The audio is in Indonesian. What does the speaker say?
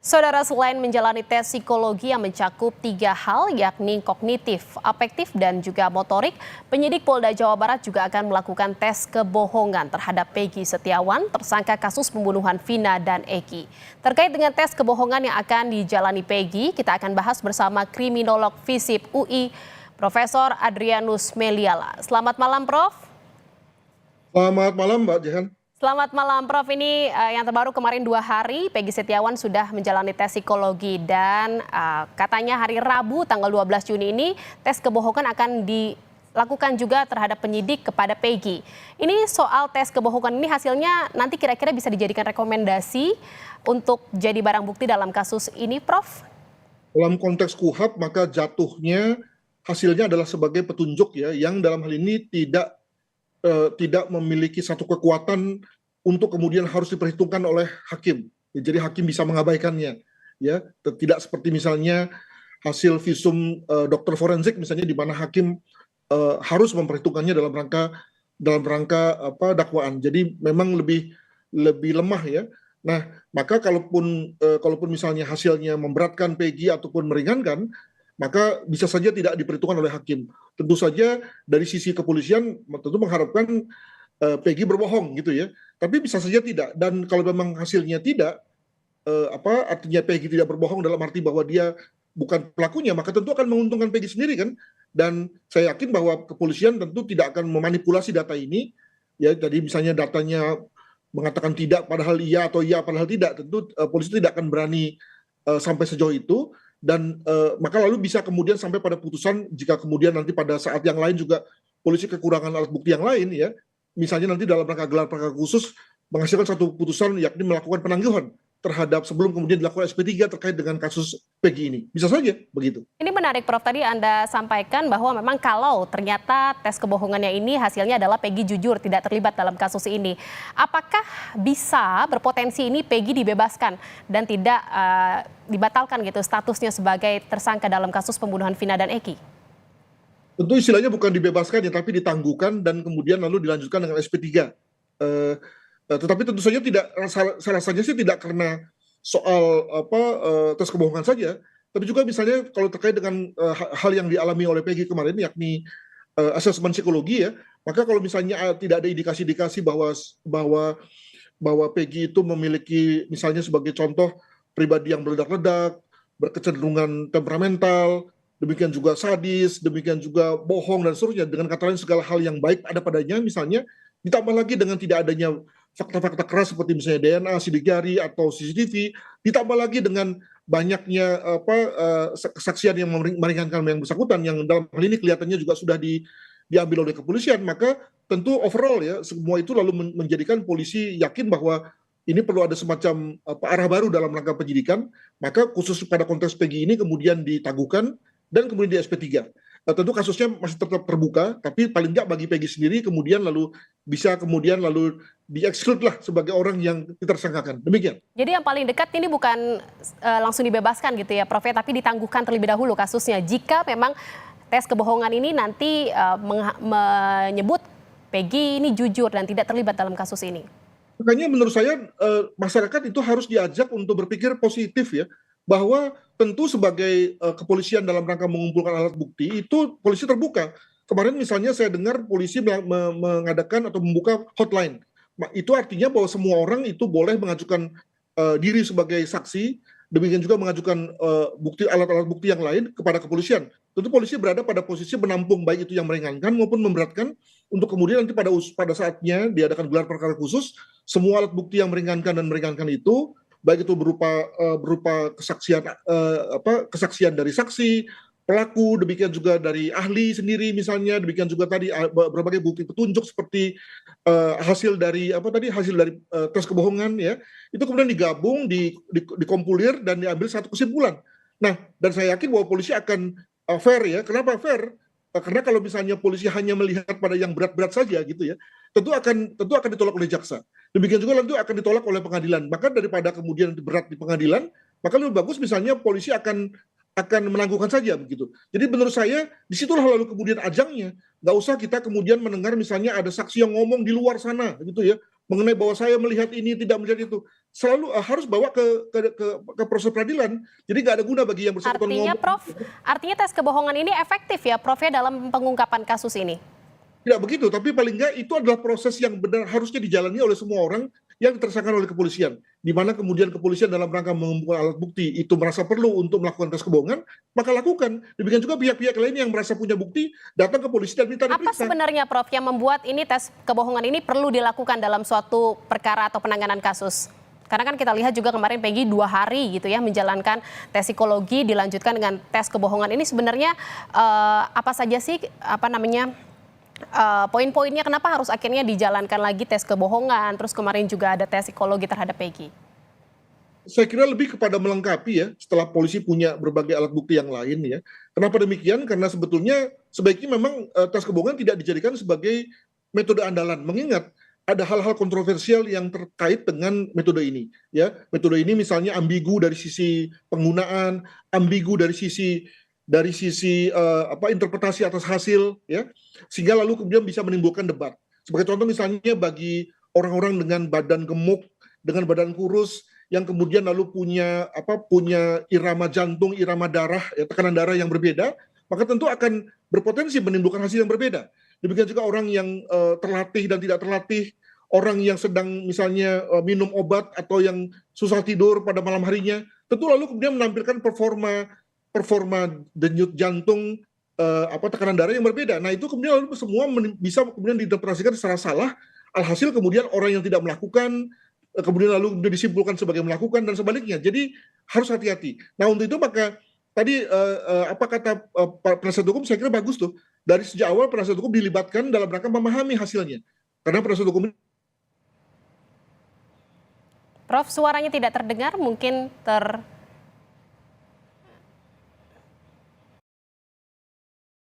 Saudara, selain menjalani tes psikologi yang mencakup 3 hal, yakni kognitif, afektif, dan juga motorik, penyidik Polda Jawa Barat juga akan melakukan tes kebohongan terhadap Peggy Setiawan, tersangka kasus pembunuhan Vina dan Eki. Terkait dengan tes kebohongan yang akan dijalani Peggy, kita akan bahas bersama kriminolog FISIP UI, Profesor Adrianus Meliala. Selamat malam, Prof. Selamat malam, Mbak Jehan. Selamat malam, Prof. Ini yang terbaru kemarin 2 hari, Peggy Setiawan sudah menjalani tes psikologi dan katanya hari Rabu tanggal 12 Juni ini tes kebohongan akan dilakukan juga terhadap penyidik kepada Peggy. Ini soal tes kebohongan ini hasilnya nanti kira-kira bisa dijadikan rekomendasi untuk jadi barang bukti dalam kasus ini, Prof? Dalam konteks KUHP, maka jatuhnya hasilnya adalah sebagai petunjuk ya, yang dalam hal ini tidak memiliki satu kekuatan untuk kemudian harus diperhitungkan oleh hakim. Ya, jadi hakim bisa mengabaikannya, ya. Tidak seperti misalnya hasil visum dokter forensik misalnya, di mana hakim harus memperhitungkannya dalam rangka dakwaan. Jadi memang lebih lemah ya. Nah, maka kalaupun misalnya hasilnya memberatkan Peggy ataupun meringankan, maka bisa saja tidak diperhitungkan oleh hakim. Tentu saja dari sisi kepolisian tentu mengharapkan Peggy berbohong gitu ya. Tapi bisa saja tidak. Dan kalau memang hasilnya tidak, artinya Peggy tidak berbohong dalam arti bahwa dia bukan pelakunya, maka tentu akan menguntungkan Peggy sendiri kan. Dan saya yakin bahwa kepolisian tentu tidak akan memanipulasi data ini. Ya, jadi misalnya datanya mengatakan tidak padahal iya atau iya padahal tidak, tentu polisi tidak akan berani sampai sejauh itu. Dan maka lalu bisa kemudian sampai pada putusan jika kemudian nanti pada saat yang lain juga polisi kekurangan alat bukti yang lain ya, misalnya nanti dalam rangka gelar perkara khusus menghasilkan satu putusan yakni melakukan penangguhan terhadap sebelum kemudian dilakukan SP3 terkait dengan kasus Peggy ini. Bisa saja begitu. Ini menarik, Prof. Tadi Anda sampaikan bahwa memang kalau ternyata tes kebohongannya ini hasilnya adalah Peggy jujur tidak terlibat dalam kasus ini. Apakah bisa berpotensi ini Peggy dibebaskan dan tidak dibatalkan gitu statusnya sebagai tersangka dalam kasus pembunuhan Vina dan Eki? Tentu istilahnya bukan dibebaskan ya, tapi ditangguhkan dan kemudian lalu dilanjutkan dengan SP3. Tetapi tentu saja tidak, saya rasanya sih tidak karena soal tes kebohongan saja, tapi juga misalnya kalau terkait dengan hal yang dialami oleh Peggy kemarin, yakni asesmen psikologi ya, maka kalau misalnya tidak ada indikasi-indikasi bahwa Peggy itu memiliki misalnya sebagai contoh pribadi yang meledak-ledak, berkecenderungan temperamental, demikian juga sadis, demikian juga bohong dan seterusnya, dengan kata lain segala hal yang baik ada padanya misalnya, ditambah lagi dengan tidak adanya fakta-fakta keras seperti misalnya DNA, sidik jari atau CCTV, ditambah lagi dengan banyaknya kesaksian yang meringankan yang bersangkutan yang dalam hal ini kelihatannya juga sudah diambil oleh kepolisian, maka tentu overall ya semua itu lalu menjadikan polisi yakin bahwa ini perlu ada semacam arah baru dalam rangka penyidikan, maka khusus pada konteks Peggy ini kemudian ditangguhkan dan kemudian di SP3. Tentu kasusnya masih tetap terbuka, tapi paling nggak bagi Peggy sendiri kemudian lalu bisa kemudian lalu di-exclude lah sebagai orang yang ditersangkakan. Demikian. Jadi yang paling dekat ini bukan langsung dibebaskan gitu ya, Prof, tapi ditangguhkan terlebih dahulu kasusnya. Jika memang tes kebohongan ini nanti menyebut Peggy ini jujur dan tidak terlibat dalam kasus ini. Makanya menurut saya masyarakat itu harus diajak untuk berpikir positif ya, bahwa tentu sebagai kepolisian dalam rangka mengumpulkan alat bukti itu polisi terbuka. Kemarin misalnya saya dengar polisi mengadakan atau membuka hotline. Itu artinya bahwa semua orang itu boleh mengajukan diri sebagai saksi, demikian juga mengajukan alat-alat bukti yang lain kepada kepolisian. Tentu polisi berada pada posisi menampung baik itu yang meringankan maupun memberatkan, untuk kemudian nanti pada saatnya diadakan gelar perkara khusus, semua alat bukti yang meringankan itu baik itu berupa kesaksian dari saksi, pelaku, demikian juga dari ahli sendiri misalnya, demikian juga tadi berbagai bukti petunjuk seperti hasil dari tes kebohongan ya, itu kemudian digabung, dikompulir dan diambil satu kesimpulan. Nah, dan saya yakin bahwa polisi akan fair ya. Kenapa fair? Karena kalau misalnya polisi hanya melihat pada yang berat-berat saja gitu ya, tentu akan ditolak oleh jaksa. Demikian juga nanti akan ditolak oleh pengadilan. Maka daripada kemudian berat di pengadilan, maka lebih bagus misalnya polisi akan menangguhkan saja begitu. Jadi menurut saya disitulah lalu kemudian ajangnya. Nggak usah kita kemudian mendengar misalnya ada saksi yang ngomong di luar sana gitu ya, mengenai bahwa saya melihat ini tidak melihat itu. selalu harus bawa ke proses peradilan. Jadi nggak ada guna bagi yang bersangkutan Artinya, ngomong. Prof, artinya tes kebohongan ini efektif ya, Prof, ya dalam pengungkapan kasus ini? Tidak begitu, tapi paling nggak itu adalah proses yang benar harusnya dijalani oleh semua orang yang ditersangkakan oleh kepolisian. Di mana kemudian kepolisian dalam rangka mengumpulkan alat bukti itu merasa perlu untuk melakukan tes kebohongan, maka lakukan. Demikian juga pihak-pihak lain yang merasa punya bukti, datang ke polisi dan minta Apa diperiksa. sebenarnya, Prof, yang membuat ini tes kebohongan ini perlu dilakukan dalam suatu perkara atau penanganan kasus? Karena kan kita lihat juga kemarin Peggy 2 hari gitu ya menjalankan tes psikologi dilanjutkan dengan tes kebohongan. Ini sebenarnya apa saja sih poin-poinnya kenapa harus akhirnya dijalankan lagi tes kebohongan, terus kemarin juga ada tes psikologi terhadap Peggy? Saya kira lebih kepada melengkapi ya, setelah polisi punya berbagai alat bukti yang lain ya. Kenapa demikian? Karena sebetulnya sebaiknya memang tes kebohongan tidak dijadikan sebagai metode andalan. Mengingat ada hal-hal kontroversial yang terkait dengan metode ini ya. Metode ini misalnya ambigu dari sisi penggunaan, ambigu dari sisi interpretasi atas hasil ya, sehingga lalu kemudian bisa menimbulkan debat. Sebagai contoh misalnya bagi orang-orang dengan badan gemuk, dengan badan kurus yang kemudian lalu punya irama jantung, irama darah, ya, tekanan darah yang berbeda, maka tentu akan berpotensi menimbulkan hasil yang berbeda. Demikian juga orang yang terlatih dan tidak terlatih, orang yang sedang misalnya minum obat atau yang susah tidur pada malam harinya, tentu lalu kemudian menampilkan performa denyut jantung, tekanan darah yang berbeda. Nah itu kemudian lalu semua bisa kemudian diinterpretasikan secara salah. Alhasil kemudian orang yang tidak melakukan, kemudian lalu disimpulkan sebagai melakukan dan sebaliknya. Jadi harus hati-hati. Nah untuk itu maka tadi apa kata penasihat hukum saya kira bagus tuh. Dari sejak awal penasihat hukum dilibatkan dalam rangka memahami hasilnya. Karena penasihat hukum Prof, suaranya tidak terdengar, mungkin